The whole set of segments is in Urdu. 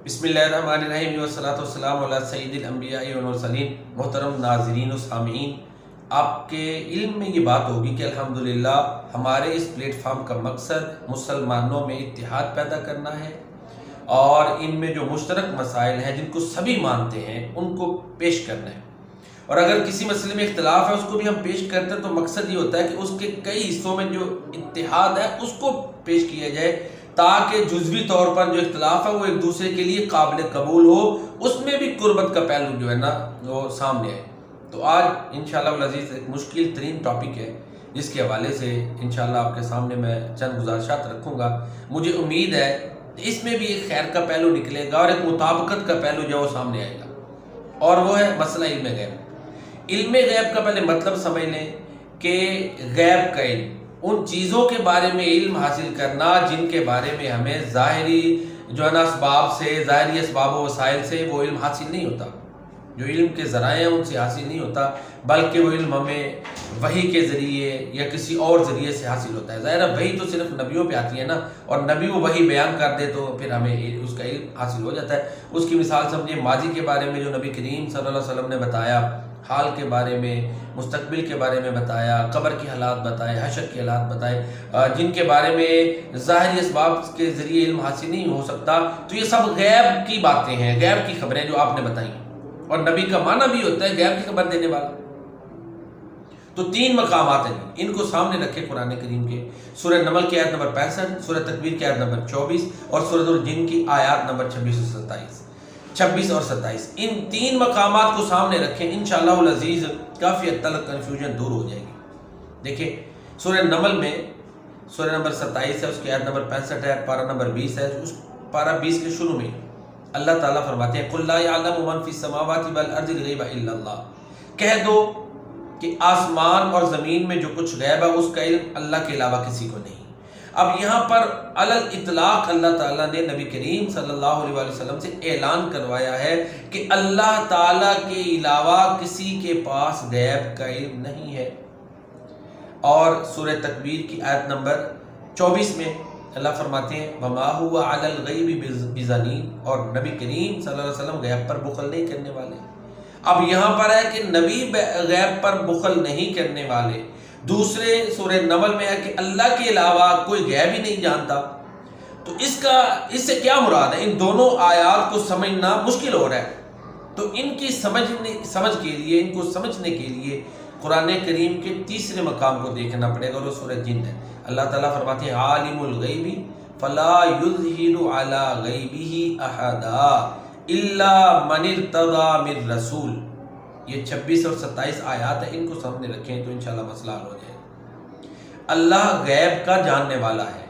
بسم اللہ الرحمن الرحیم والصلاۃ والسلام علی سید الانبیاء والمرسلین۔ محترم ناظرین و سامعین، آپ کے علم میں یہ بات ہوگی کہ الحمدللہ ہمارے اس پلیٹ فارم کا مقصد مسلمانوں میں اتحاد پیدا کرنا ہے اور ان میں جو مشترک مسائل ہیں جن کو سبھی مانتے ہیں ان کو پیش کرنا ہے، اور اگر کسی مسئلے میں اختلاف ہے اس کو بھی ہم پیش کرتے ہیں تو مقصد یہ ہوتا ہے کہ اس کے کئی حصوں میں جو اتحاد ہے اس کو پیش کیا جائے تاکہ جزوی طور پر جو اختلاف ہے وہ ایک دوسرے کے لیے قابل قبول ہو، اس میں بھی قربت کا پہلو جو ہے نا وہ سامنے آئے۔ تو آج انشاءاللہ العزیز ایک مشکل ترین ٹاپک ہے جس کے حوالے سے انشاءاللہ آپ کے سامنے میں چند گزارشات رکھوں گا۔ مجھے امید ہے اس میں بھی ایک خیر کا پہلو نکلے گا اور ایک مطابقت کا پہلو جو وہ سامنے آئے گا، اور وہ ہے مسئلہ علم غیب۔ علم غیب کا پہلے مطلب سمجھ لیں کہ غیب کا علم، ان چیزوں کے بارے میں علم حاصل کرنا جن کے بارے میں ہمیں ظاہری جو ہے نا اسباب سے، ظاہری اسباب و وسائل سے وہ علم حاصل نہیں ہوتا، جو علم کے ذرائع ہیں ان سے حاصل نہیں ہوتا، بلکہ وہ علم ہمیں وحی کے ذریعے یا کسی اور ذریعے سے حاصل ہوتا ہے۔ ظاہر ہے وحی تو صرف نبیوں پہ آتی ہے نا، اور نبی وہ وحی بیان کر دے تو پھر ہمیں اس کا علم حاصل ہو جاتا ہے۔ اس کی مثال سمجھے ماضی کے بارے میں جو نبی کریم صلی اللہ علیہ وسلم نے بتایا، حال کے بارے میں، مستقبل کے بارے میں بتایا، قبر کے حالات بتائے، حشر کے حالات بتائے، جن کے بارے میں ظاہری اسباب کے ذریعے علم حاصل نہیں ہو سکتا، تو یہ سب غیب کی باتیں ہیں، غیب کی خبریں جو آپ نے بتائیں۔ اور نبی کا معنی بھی ہوتا ہے غیب کی خبر دینے والا۔ تو تین مقامات ہیں، ان کو سامنے رکھے قرآن کریم کے، سورہ نمل کی آیت نمبر 65، سورہ تکویر کی آیت نمبر 24 اور سورہ الجن کی آیات نمبر 26 اور 27۔ ان تین مقامات کو سامنے رکھیں، انشاءاللہ العزیز کافی حد تک کنفیوژن دور ہو جائے گی۔ دیکھیں سورہ نمل میں سورہ نمبر 27 ہے، اس کی آیت نمبر 65 ہے، پارہ نمبر 20 ہے۔ اس پارہ 20 کے شروع میں اللہ تعالیٰ فرماتے ہیں قُلْ لَا يَعْلَمُ مَنْ فِي السَّمَاوَاتِ وَالْأَرْضِ الْغَيْبَ إِلَّا اللَّهُ، کہہ دو کہ آسمان اور زمین میں جو کچھ غیب ہے اس کا علم اللہ کے علاوہ کسی کو نہیں۔ اب یہاں پر علی الاطلاق اللہ تعالیٰ نے نبی کریم صلی اللہ علیہ وسلم سے اعلان کروایا ہے کہ اللہ تعالیٰ کے علاوہ کسی کے پاس غیب کا علم نہیں ہے۔ اور سورہ تکویر کی آیت نمبر 24 میں اللہ فرماتے ہیں وَمَا هُوَ عَلَى الْغَيْبِ بِضَنِينٍ، اور نبی کریم صلی اللہ علیہ وسلم غیب پر بخل نہیں کرنے والے۔ اب یہاں پر ہے کہ نبی غیب پر بخل نہیں کرنے والے، دوسرے سورہ نمل میں ہے کہ اللہ کے علاوہ کوئی غیب ہی نہیں جانتا۔ تو اس سے کیا مراد ہے؟ ان دونوں آیات کو سمجھنا مشکل ہو رہا ہے، تو ان کی سمجھ کے لیے، ان کو سمجھنے کے لیے قرآن کریم کے تیسرے مقام کو دیکھنا پڑے گا، اور وہ سورہ جن ہے۔ اللہ تعالیٰ فرماتے ہیں عالم الغیب فلا یظہر علی غیبہ احدا الا من ارتضی من رسول۔ یہ 26 اور 27 آیات ہیں، ان کو سامنے رکھیں تو انشاءاللہ مسئلہ حل ہو جائے۔ اللہ غیب کا جاننے والا ہے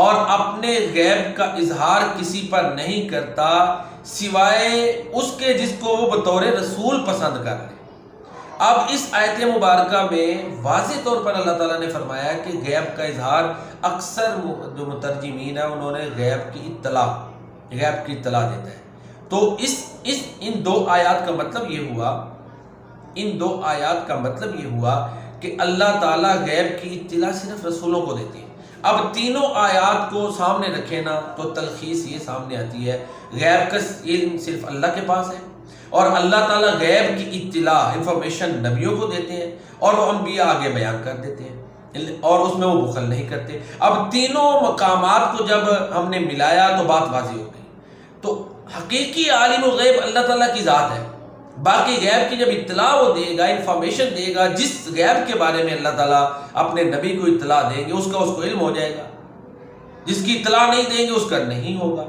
اور اپنے غیب کا اظہار کسی پر نہیں کرتا سوائے اس کے جس کو وہ بطور رسول پسند کر لے۔ اب اس آیت مبارکہ میں واضح طور پر اللہ تعالیٰ نے فرمایا کہ غیب کا اظہار، اکثر جو مترجمین ہیں انہوں نے غیب کی اطلاع دیتا ہے۔ تو ان دو آیات کا مطلب یہ ہوا کہ اللہ تعالیٰ غیب کی اطلاع صرف رسولوں کو دیتے ہیں۔ اب تینوں آیات کو سامنے رکھے نا تو تلخیص یہ سامنے آتی ہے غیب کا علم صرف اللہ کے پاس ہے، اور اللہ تعالیٰ غیب کی اطلاع، انفارمیشن نبیوں کو دیتے ہیں، اور وہ انبیاء آگے بیان کر دیتے ہیں، اور اس میں وہ بخل نہیں کرتے۔ اب تینوں مقامات کو جب ہم نے ملایا تو بات واضح ہو گئی۔ تو حقیقی عالم الغیب اللہ تعالیٰ کی ذات ہے، باقی غیب کی جب اطلاع وہ دے گا، انفارمیشن دے گا، جس غیب کے بارے میں اللہ تعالیٰ اپنے نبی کو اطلاع دیں گے اس کو علم ہو جائے گا، جس کی اطلاع نہیں دیں گے اس کا نہیں ہوگا،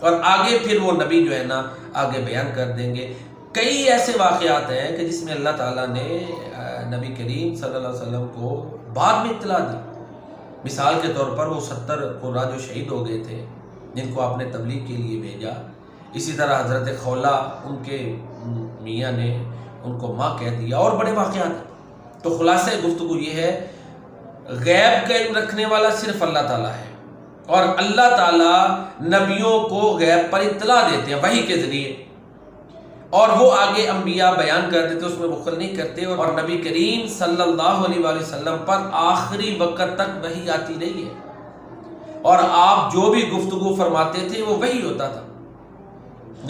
اور آگے پھر وہ نبی جو ہے نا آگے بیان کر دیں گے۔ کئی ایسے واقعات ہیں کہ جس میں اللہ تعالیٰ نے نبی کریم صلی اللہ علیہ وسلم کو بعد میں اطلاع دی۔ مثال کے طور پر وہ 70 قراء جو شہید ہو گئے تھے جن کو آپ نے تبلیغ کے لیے بھیجا، اسی طرح حضرت خولہ ان کے میاں نے ان کو ماں کہہ دیا، اور بڑے واقعات ہیں۔ تو خلاصہ گفتگو یہ ہے غیب کا علم رکھنے والا صرف اللہ تعالیٰ ہے، اور اللہ تعالیٰ نبیوں کو غیب پر اطلاع دیتے ہیں وحی کے ذریعے، اور وہ آگے انبیاء بیان کر دیتے، اس میں بخل نہیں کرتے، اور نبی کریم صلی اللہ علیہ وسلم پر آخری وقت تک وحی آتی رہی ہے، اور آپ جو بھی گفتگو فرماتے تھے وہ وحی ہوتا تھا۔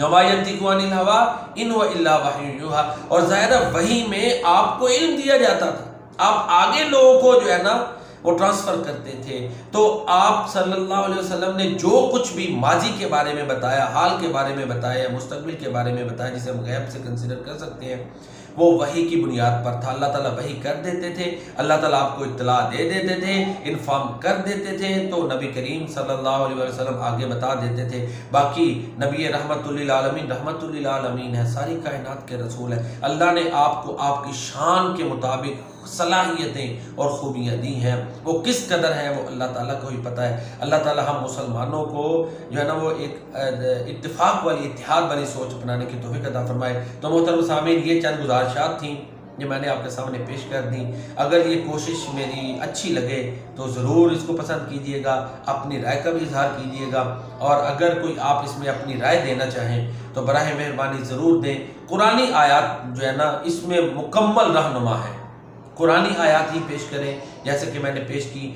وما ينطق عن الهوى ان هو الا وحی یوحی، اور ظاہر وحی میں آپ کو علم دیا جاتا تھا، آپ آگے لوگوں کو جو ہے نا وہ ٹرانسفر کرتے تھے۔ تو آپ صلی اللہ علیہ وسلم نے جو کچھ بھی ماضی کے بارے میں بتایا، حال کے بارے میں بتایا، مستقبل کے بارے میں بتایا، جسے ہم غیب سے کنسیڈر کر سکتے ہیں، وہ وحی کی بنیاد پر تھا۔ اللہ تعالیٰ وحی کر دیتے تھے، اللہ تعالیٰ آپ کو اطلاع دے دیتے تھے، انفارم کر دیتے تھے، تو نبی کریم صلی اللہ علیہ وسلم آگے بتا دیتے تھے۔ باقی نبی رحمت للعالمین رحمت للعالمین ہے، ساری کائنات کے رسول ہے۔ اللہ نے آپ کو آپ کی شان کے مطابق صلاحیتیں اور خوبیاں دی ہیں، وہ کس قدر ہیں وہ اللہ تعالیٰ کو ہی پتہ ہے۔ اللہ تعالیٰ ہم مسلمانوں کو جو ہے نا وہ ایک اتفاق والی، اتحاد والی سوچ اپنانے کی توفیق عطا فرمائے۔ تو محترم سامعین، یہ چند گزارشات تھیں جو میں نے آپ کے سامنے پیش کر دی۔ اگر یہ کوشش میری اچھی لگے تو ضرور اس کو پسند کیجئے گا، اپنی رائے کا بھی اظہار کیجئے گا، اور اگر کوئی آپ اس میں اپنی رائے دینا چاہیں تو براہ مہربانی ضرور دیں۔ قرآنی آیات جو ہے نا اس میں مکمل رہنما ہے، قرآنی آیات ہی پیش کریں، جیسے کہ میں نے پیش کی۔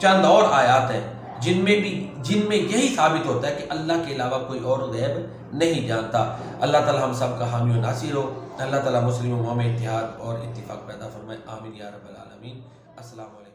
چند اور آیات ہیں جن میں یہی ثابت ہوتا ہے کہ اللہ کے علاوہ کوئی اور غیب نہیں جانتا۔ اللہ تعالی ہم سب کا حامی و ناصر ہو۔ اللہ تعالی مسلم امت میں اتحاد اور اتفاق پیدا فرمائے، آمین یا رب العالمین۔ السلام علیکم۔